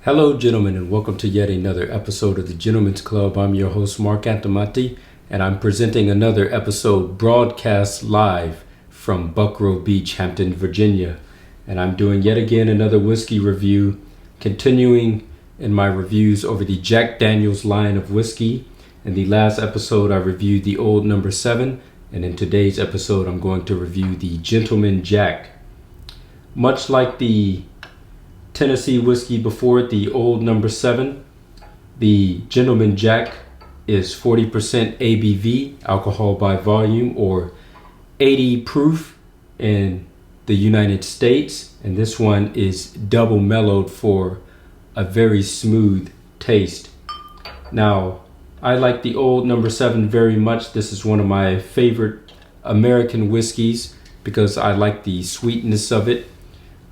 Hello gentlemen, and welcome to yet another episode of the Gentlemen's Club. I'm your host Mark Antomati, and I'm presenting another episode broadcast live from Buckrow Beach, Hampton, Virginia. And I'm doing yet again another whiskey review, continuing in my reviews over the Jack Daniel's line of whiskey. In the last episode I reviewed the Old No. 7, and in today's episode I'm going to review the Gentleman Jack. Much like the Tennessee whiskey before it, the Old No. 7, the Gentleman Jack is 40% ABV, alcohol by volume, or 80 proof in the United States, and this one is double mellowed for a very smooth taste. Now, I like the Old No. 7 very much. This is one of my favorite American whiskeys because I like the sweetness of it.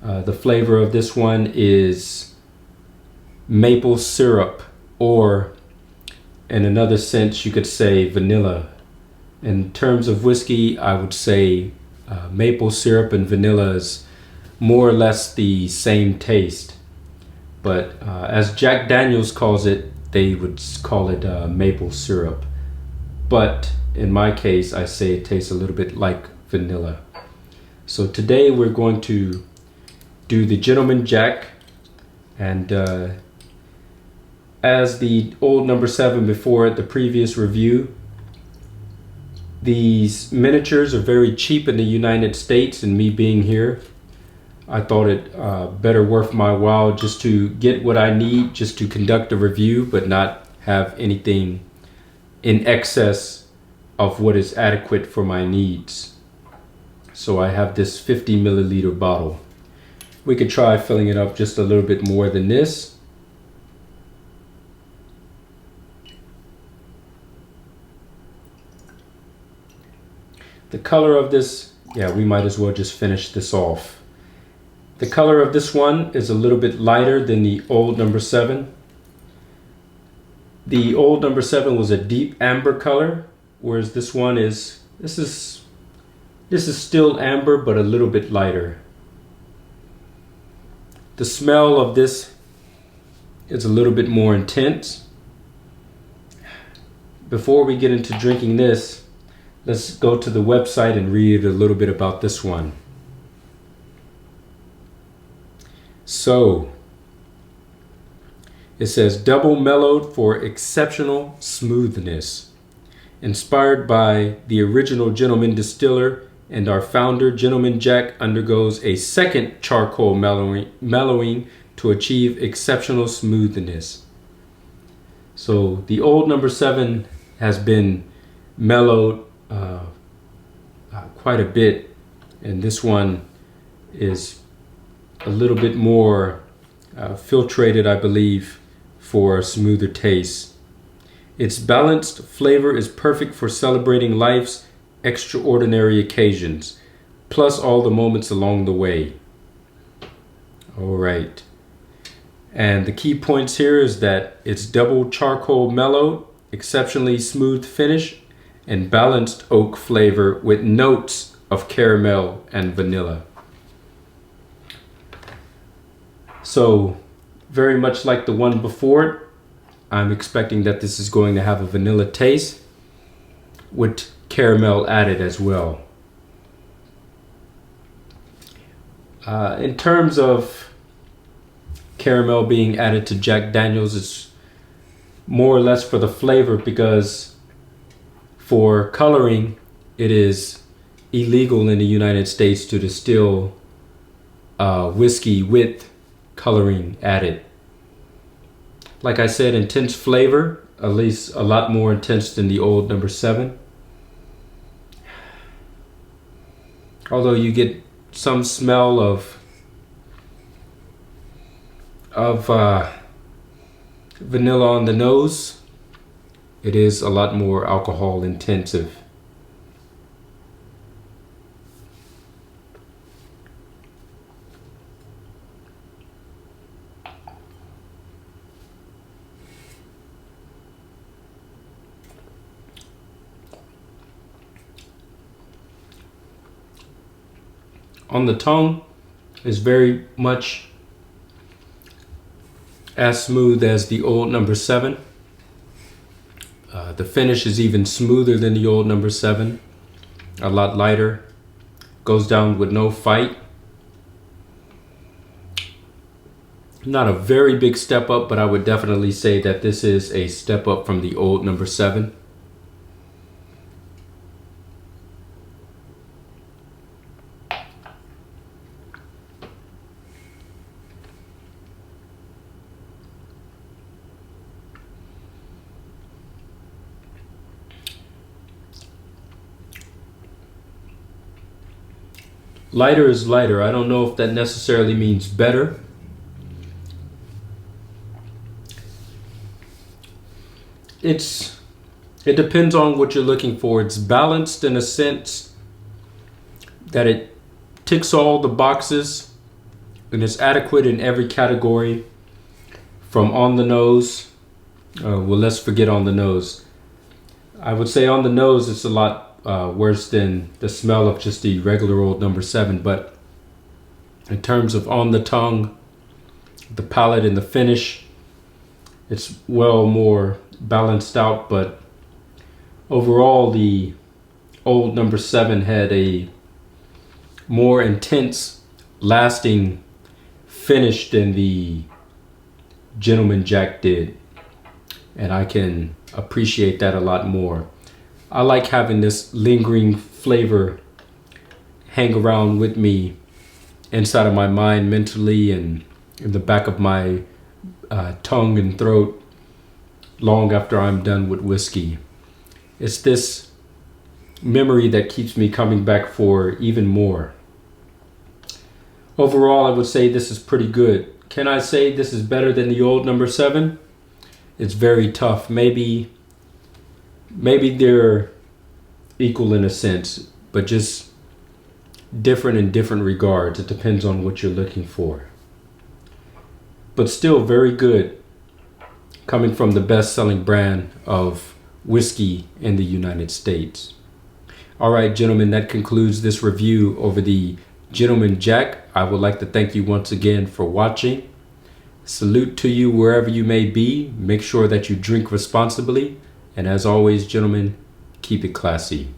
The flavor of this one is maple syrup, or in another sense you could say vanilla. In terms of whiskey, I would say maple syrup and vanilla is more or less the same taste. But as Jack Daniel's calls it, they would call it maple syrup. But in my case, I say it tastes a little bit like vanilla. So today we're going to do the Gentleman Jack, and as the Old No. 7 before it, the previous review, these miniatures are very cheap in the United States, and me being here, I thought it better worth my while just to get what I need, just to conduct a review, but not have anything in excess of what is adequate for my needs. So I have this 50 milliliter bottle. We could try filling it up just a little bit more than this. The color of this, yeah, we might as well just finish this off. The color of this one is a little bit lighter than the Old No. 7. The Old No. 7 was a deep amber color, whereas this one is, this is still amber, but a little bit lighter. The smell of this is a little bit more intense. Before we get into drinking this, let's go to the website and read a little bit about this one. So, it says double mellowed for exceptional smoothness. Inspired by the original Gentleman Distiller and our founder, Gentleman Jack undergoes a second charcoal mellowing to achieve exceptional smoothness. So the Old No. 7 has been mellowed quite a bit, and this one is a little bit more filtrated, I believe, for a smoother taste. Its balanced flavor is perfect for celebrating life's extraordinary occasions, plus all the moments along the way. All right, and the key points here is that it's double charcoal mellowed, exceptionally smooth finish, and balanced oak flavor with notes of caramel and vanilla. So very much like the one before it, I'm expecting that this is going to have a vanilla taste with caramel added as well. In terms of caramel being added to Jack Daniel's, it's more or less for the flavor, because for coloring it is illegal in the United States to distill whiskey with coloring added. Like I said, intense flavor, at least a lot more intense than the Old No. 7. Although you get some smell of vanilla on the nose. It is a lot more alcohol intensive. On the tongue is very much as smooth as the old number 7. The finish is even smoother than the old number 7. A lot lighter. Goes down with no fight. Not a very big step up, but I would definitely say that this is a step up from the old number 7. Lighter is lighter. I don't know if that necessarily means better. It depends on what you're looking for. It's balanced in a sense that it ticks all the boxes and it's adequate in every category. From on the nose, well, let's forget on the nose. I would say on the nose it's a lot worse than the smell of just the regular old number 7, but in terms of on the tongue, the palate and the finish, it's well more balanced out. But overall, the old number 7 had a more intense lasting finish than the Gentleman Jack did, and I can appreciate that a lot more. I like having this lingering flavor hang around with me inside of my mind mentally and in the back of my tongue and throat long after I'm done with whiskey. It's this memory that keeps me coming back for even more. Overall, I would say this is pretty good. Can I say this is better than the old number 7? It's very tough. Maybe they're equal in a sense, but just different in different regards. It depends on what you're looking for. But still very good, coming from the best-selling brand of whiskey in the United States. All right, gentlemen, that concludes this review over the Gentleman Jack. I would like to thank you once again for watching. Salute to you wherever you may be. Make sure that you drink responsibly. And as always, gentlemen, keep it classy.